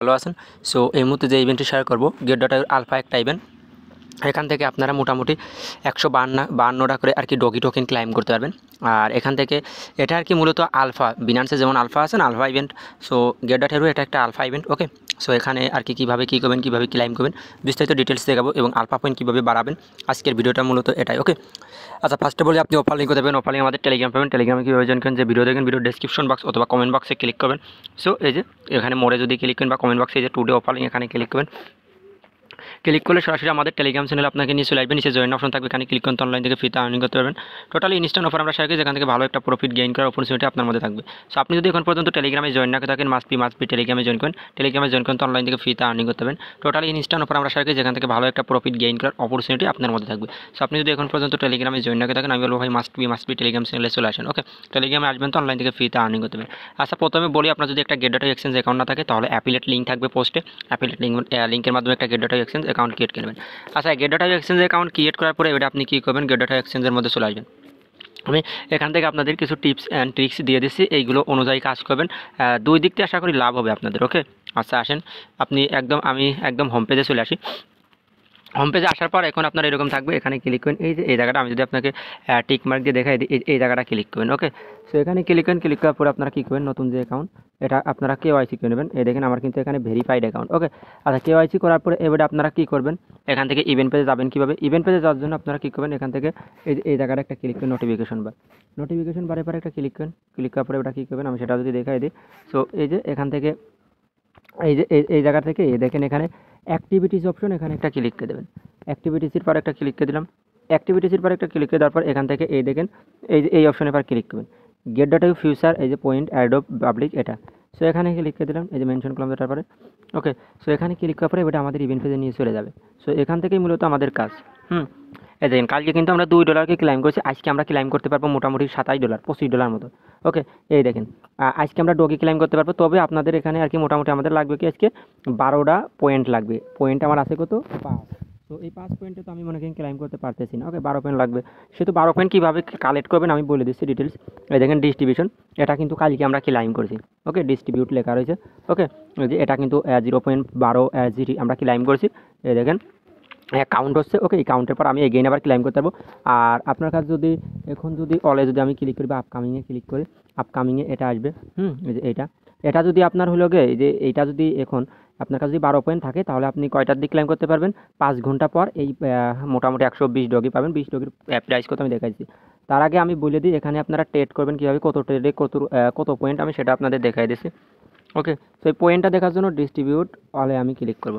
ভালো আছেন। সো এই মুহূর্তে যে ইভেন্টটি শেয়ার করব গেট ডট আলফা একটা ইভেন্ট। এখান থেকে আপনারা মোটামুটি 152টা করে আর কি ডগি টোকেন ক্লাইম করতে পারবেন। আর এখান থেকে এটা আর কি মূলত আলফা, বিনান্সে যেমন আলফা আছে না, alpha event. So Gate dot এটা একটা আলফা ইভেন্ট। ওকে, সো এখানে আর কি কীভাবে কী করবেন, কীভাবে ক্লাইম করবেন বিস্তারিত ডিটেলস দেখাবো এবং আলফা পয়েন্ট কীভাবে বাড়াবেন। আজকের ভিডিওটা মূলত এটাই। ওকে, আচ্ছা ফার্স্টে বলি আপনি অফার লিঙ্ক দেবেন। অফার লিঙ্ক আমাদের টেলিগ্রাম পাবেন। টেলিগ্রামে কীভাবে জয়েন করেন, যে ভিডিও দেখেন ভিডিও ডেসক্রিপশন বক্স অথবা কমেন্ট বক্সে ক্লিক করবেন। সো এই যে এখানে মোড়ে যদি ক্লিক করেন বা কমেন্ট বক্সে এই যে টুডে অফার লিঙ্ক এখানে ক্লিক করবেন। ক্লিক করলে সরাসরি আমাদের টেলিগ্রাম চ্যানেলে আপনাকে নিয়ে চলে আসবে। নিচে জয়েন অপশন থাকবে, এখানে ক্লিক করতে অনলাইন থেকে ফ্রিতে আর্নিং করতে পারবেন। টোটালি ইনস্ট্যান্ট অফার আমরা শেয়ার করি, যেখান থেকে ভালো একটা প্রফিট গেইন করার অপরচুনিটি আপনার মধ্যে থাকবে। সো আপনি যদি এখন পর্যন্ত টেলিগ্রামে জয়েন না করে থাকেন, মাস্ট বি টেলিগ্রামে জয়েন করেন। টেলিগ্রামে জয়েন করতে অনলাইন থেকে ফ্রিতে আর্নিং করতে পারবেন। টোটালি ইনস্ট্যান্ট অফার আমরা শেয়ার করি, যেখান থেকে ভালো একটা প্রফিট গেইন করার অপরচুনিটি আপনার মধ্যে থাকবে। সো আপনি যদি এখন পর্যন্ত টেলিগ্রামে জয়েন না করে থাকেন, আমি বলবো ভাই মাস্ট বি টেলিগ্রাম চ্যানেলে চলে আসেন। ওকে, টেলিগ্রামে আসবেন তো অনলাইন থেকে ফ্রিতে আর্নিং করতে পারবেন। আচ্ছা প্রথমে বলি, আপনার যদি একটা গেট ডট এক্সচেঞ্জ অ্যাকাউন্ট না থাকে তাহলে অ্যাফিলিয়েট লিঙ্ক থাকবে পোস্টে। অ্যাফিলিয়েট লিঙ্কের মাধ্যমে একটা Gate dot exchange account create করবেন। আচ্ছা Gate dot exchange account create করার পরে এটা আপনি কী করবেন, গেট ডট এক্সচেঞ্জের মধ্যে চলে আসবেন। আমি এখান থেকে আপনাদের কিছু টিপস অ্যান্ড ট্রিক্স দিয়ে দিচ্ছি, এইগুলো অনুযায়ী কাজ করবেন। দুই দিক থেকে আশা করি লাভ হবে আপনাদের। ওকে, আচ্ছা আসেন আপনি আমি একদম হোম পেজে চলে আসি। হোম পেজে আসার পর এখন আপনার এরকম থাকবে, এখানে ক্লিক করেন। এই যে এই জায়গাটা আমি যদি আপনাকে টিক মার্ক দিয়ে দেখাই দিই, এই জায়গাটা ক্লিক করবেন। ওকে, সো এখানে ক্লিক করেন। ক্লিক করার পরে আপনারা কী করবেন, নতুন যে অ্যাকাউন্ট এটা আপনারা কেওয়াইসি করে নেবেন। এই দেখেন আমার কিন্তু এখানে ভেরিফাইড অ্যাকাউন্ট। ওকে, আচ্ছা কেওয়াইসি করার পরে এবারে আপনারা কী করবেন, এখান থেকে ইভেন্ট পেজে যাবেন। কীভাবে ইভেন্ট পেজে যাওয়ার জন্য আপনারা কী করবেন, এখান থেকে এই জায়গাটা একটা ক্লিক করেন, নোটিফিকেশন বারে একটা ক্লিক করেন। ক্লিক করার পরে ওটা কী করবেন আমি সেটা যদি দেখাই দিই। সো এই যে এখান থেকে এই জায়গা থেকে দেখেন এখানে অ্যাক্টিভিটিস অপশন, এখানে একটা ক্লিক করে দেবেন। অ্যাক্টিভিটিসের পর একটা ক্লিক করে দিলাম। অ্যাক্টিভিটিসের পর একটা ক্লিক করে দেওয়ার পর এখান থেকে এই দেখেন এই অপশনে পর ক্লিক করবেন। গেট ডট ইউ ফিউচার, এই যে পয়েন্ট অ্যাডোব পাবলিক এটা। সো এখানে ক্লিক করে দিলাম, এই যে মেনশন করলাম তারপরে। ওকে, সো এখানে ক্লিক করার পরে এটা আমাদের ইভেন্ট পেজে নিয়ে চলে যাবে। সো এখান থেকেই মূলত আমাদের কাজ। এই দেখেন কালকে কিন্তু আমরা $2 ক্লাইম করেছি, আজকে আমরা ক্লাইম করতে পারবো মোটামুটি $27, $25 মতো। ওকে, এই দেখেন আজকে আমরা ডগি ক্লাইম করতে পারবো। তবে আপনাদের এখানে আর কি মোটামুটি আমাদের লাগবে কি, আজকে 12টা পয়েন্ট লাগবে। পয়েন্ট আমার আছে কত, 5। তো এই 5 পয়েন্টে তো আমি মনে করেন ক্লাইম করতে পারতেছি না। ওকে, 12 পয়েন্ট লাগবে। সেহেতু 12 পয়েন্ট কীভাবে কালেক্ট করবেন আমি বলে দিচ্ছি ডিটেলস। এই দেখেন ডিস্ট্রিবিউশন, এটা কিন্তু কালকে আমরা ক্লাইম করেছি। ওকে, ডিস্ট্রিবিউট লেখা রয়েছে। ওকে, যে এটা কিন্তু 0.12 জিটি আমরা ক্লাইম করেছি। এই দেখেন কাউন্ট হচ্ছে। ওকে, এই কাউন্টের পর আমি এগেইন আবার ক্লাইম করতে পারবো। আর আপনার কাছে যদি এখন যদি অলে যদি আমি ক্লিক করি বা আপকামিংয়ে ক্লিক করি, আপকামিংয়ে এটা আসবে। এই যে এটা যদি আপনার হলো গে, এই যে এইটা যদি এখন আপনার কাছে যদি 12 পয়েন্ট থাকে তাহলে আপনি কয়টার দিক ক্লাইম করতে পারবেন, 5 ঘন্টা পর এই মোটামুটি 120 ডগি পাবেন। 20 ডগির প্রাইস কত আমি দেখাইছি। তার আগে আমি বলে দিই এখানে আপনারা ট্রেড করবেন কীভাবে, কত ট্রেডে কত পয়েন্ট আমি সেটা আপনাদের দেখাই দিচ্ছি। ওকে, তো এই পয়েন্টটা দেখার জন্য ডিস্ট্রিবিউট অলে আমি ক্লিক করব।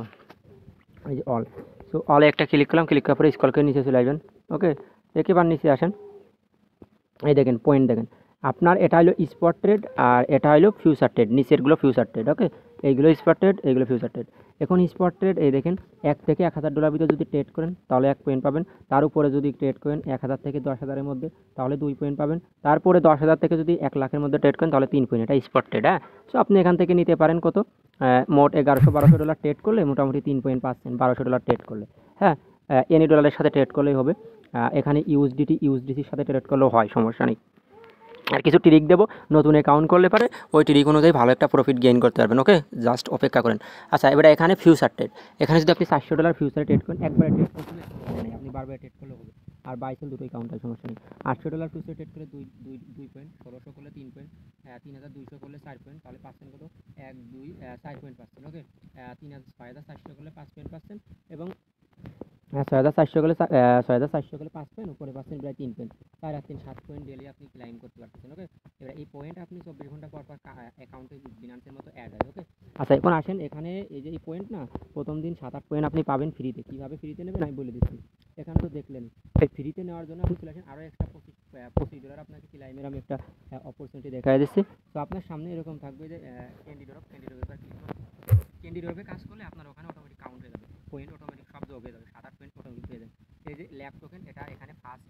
এই যে অল, সো অলে একটা ক্লিক করলাম। ক্লিক করার পরে স্ক্রল করে নিচে চলে আসবেন। ওকে, একেবারে নিচে আসেন। এই দেখেন পয়েন্ট দেখেন আপনার, এটা হলো স্পট ট্রেড আর এটা হলো ফিউচার ট্রেড। নিচেরগুলো ফিউচার ট্রেড। ওকে, এইগুলো স্পট ট্রেড, এইগুলো ফিউচার ট্রেড। এখন স্পট ট্রেড এই দেখেন $1 থেকে $1000 ভিতরে যদি ট্রেড করেন তাহলে 1 পয়েন্ট পাবেন। তার উপরে যদি ট্রেড করেন 1000 থেকে 10,000-এর মধ্যে তাহলে 2 পয়েন্ট পাবেন। তারপরে 10,000 থেকে যদি 1 লাখের মধ্যে ট্রেড করেন তাহলে 3 পয়েন্ট। এটা স্পট ট্রেড। হ্যাঁ, সো আপনি এখান থেকে নিতে পারেন কত, মোট $1100-1200 ট্রেড করলে মোটামুটি 3 পয়েন্ট পাচ্ছেন। $1200 ট্রেড করলে, হ্যাঁ, এনি ডলারের সাথে ট্রেড করলেই হবে। এখানে ইউএসডিসির সাথে ট্রেড করলেও হয়, সমস্যা নেই। আর কিছু ট্রিক দেবো, নতুন অ্যাকাউন্ট করলে পারে ওই ট্রিক অনুযায়ী ভালো একটা প্রফিট গেইন করতে পারবেন। ওকে, জাস্ট অপেক্ষা করেন। আচ্ছা এবারে এখানে ফিউচার ট্রেড, এখানে যদি আপনি $400 ফিউচারে ট্রেড করেন, একবারে ট্রেড করতে আপনি বারবার ট্রেড করলে হবে। আর বাইসেল দুটোই কাউন্ট হয়, সমস্যা নেই। $800 ফিউচারে ট্রেড করলে দুই পয়েন্ট, 1600 করলে 3 পয়েন্ট, 3200 করলে 4 পয়েন্ট, তাহলে পাচ্ছেন কত, 1 2 4 পয়েন্ট পাচ্ছেন। ওকে, 6400 করলে 5 পয়েন্ট পাচ্ছেন এবং 6400 করলে 6400 করলে 5 পয়েন্ট, উপরে পাচ্ছেন প্রায় 3 পয়েন্ট। 4 আর 3 7 পয়েন্ট ডেলি আপনি ক্লাইম করতে পারতেছেন। ওকে, এবার এই পয়েন্ট আপনি 24 ঘন্টা পর অ্যাকাউন্টে বিনান্সের মতো অ্যাড হয়। ওকে, আচ্ছা এখন আসেন এখানে এই যে এই পয়েন্ট না, প্রথম দিন 7-8 পয়েন্ট আপনি পাবেন ফ্রিতে। কীভাবে ফ্রিতে নেবেন আমি বলে দিচ্ছি। এখানে তো দেখলেন, এই ফ্রিতে নেওয়ার জন্য আপনি চলে আসেন আরও একটা $25 আপনাকে ক্লাইমের আমি একটা অপরচুনিটি দেখাই দিচ্ছি। তো আপনার সামনে এরকম থাকবে যে ক্যান্ডি ড্রপে ক্যান্ডি ড্রপে কাজ করলে আপনার ওখানে অটোমেটিক কাউন্ট হয়ে যাবে, পয়েন্ট অটোমেটিক সব যোগ হয়ে যাবে, 7-8 পয়েন্ট অটোমেটিক হয়ে যাবে। এই যে ল্যাব টোকেন, এটা এখানে ফার্স্ট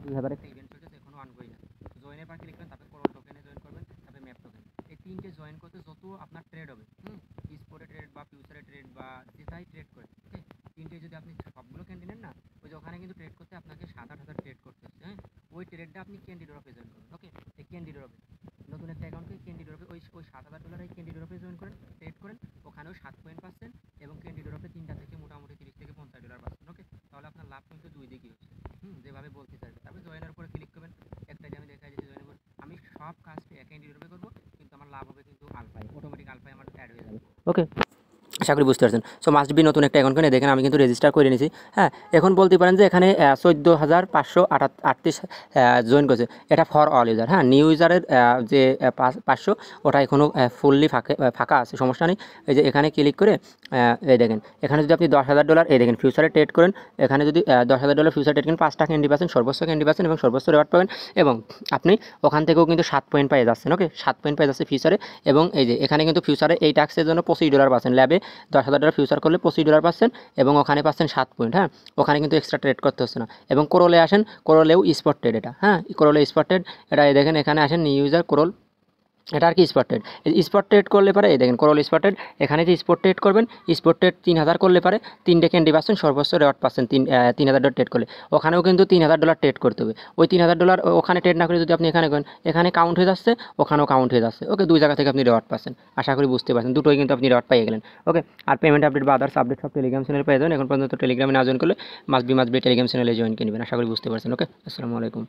2000 একটা ইভেন্ট চলছে, এখনো অনগোয়িং আছে। জয়েনের পর ক্লিক করেন, তারপরে কোর টোকেনে জয়েন করবেন, তারপরে ম্যাপ টোকেন। এই তিনটে জয়েন করতে যত আপনার ট্রেড হবে, স্পটে ট্রেড বা ফিউচারে ট্রেড বা যেটাই ট্রেড করে, ওকে, তিনটে যদি আপনি সবগুলো ক্যান্ডি নেন না, ওই যে ওখানে কিন্তু ট্রেড করতে আপনাকে 7-8 হাজার ট্রেড করতে হচ্ছে। হ্যাঁ, ওই ট্রেডটা আপনি ক্যান্ডি ড্রপে জয়েন করবেন। ওকে, এই ক্যান্ডি ড্রপে নতুন একটা অ্যাকাউন্টকে ক্যান্ডি ড্রপে ওই $7,000 এই ক্যান্ডি ড্রপে জয়েন করেন, ট্রেড করেন, ওখানেও ওকে, আশা করি বুঝতে পারছেন। সো মাস্ট বি নতুন একটা অ্যাকাউন্ট করে দেখেন আমি কিন্তু রেজিস্টার করে নিয়েছি। হ্যাঁ, এখন বলতে পারেন যে এখানে 14,538 জয়েন করেছে, এটা ফর অল ইউজার। হ্যাঁ, নিউ ইউজারের যে 500 ওটা এখনও ফুললি ফাঁকা আছে, সমস্যা নেই। এই যে এখানে ক্লিক করে এই দেখেন এখানে যদি আপনি $10,000 এই দেখেন ফিউচারে ট্রেড করেন, এখানে যদি $10,000 ফিউচার ট্রেড করেন 5 টাকা এন্ট্রি পাচ্ছেন, সর্বোচ্চ এন্ট্রি পাচ্ছেন এবং সর্বোচ্চ রেওয়ার্ড পাবেন, এবং আপনি ওখান থেকেও কিন্তু 7 পয়েন্ট পেয়ে যাচ্ছেন। ওকে, 7 পয়েন্ট পেয়ে যাচ্ছে ফিউচারে। এবং এই যে এখানে কিন্তু ফিউচারে এই টাস্কের জন্য $25 পাচ্ছেন, ল্যাবে $10,000 ফিউচার করলে $25 পাচ্ছেন এবং ওখানে পাচ্ছেন 7 পয়েন্ট। হ্যাঁ, ওখানে কিন্তু এক্সট্রা ট্রেড করতে হচ্ছে না। এবং কোরলে আসেন, কোরলেও স্পট ট্রেড এটা। হ্যাঁ, কোরলে স্পট ট্রেড এটা, এই দেখেন এখানে আসেন নিউ ইউজার কোরল, এটা আর কি স্পট ট্রেড। স্পট ট্রেড করলে পারে এই দেখেন কোরল স্পট ট্রেড, এখানে যে স্পট ট্রেড করবেন, স্পট ট্রেড 3,000 করলে পারে 3 ক্যান্ডি পাচ্ছেন, সর্বোচ্চ রেওয়ার্ড পাচ্ছেন 3,000 ট্রেড করলে। ওখানেও কিন্তু $3,000 ট্রেড করতে হবে। ওই $3,000 ওখানে ট্রেড না করে যদি আপনি এখানে করেন, এখানে কাউন্ট হয়ে যাচ্ছে, ওখানেও কাউন্ট হয়ে যাচ্ছে। ওকে, দুই জায়গা থেকে আপনি রেওয়ার্ড পাচ্ছেন, আশা করি বুঝতে পারছেন, দুটোই কিন্তু আপনি রেওয়ার্ড পেয়ে গেলেন। ওকে, আর পেমেন্ট আপডেট বা আদার্স আপডেট সব টেলিগ্রাম চ্যানেলে পেয়ে যাবেন। এখন পর্যন্ত টেলিগ্রামে না জয়েন করলে মাস্ট বি টেলিগ্রাম চ্যানেলে জয়েন করে নেবেন, আশা করি বুঝতে পারছেন। ওকে, আসসালামু আলাইকুম।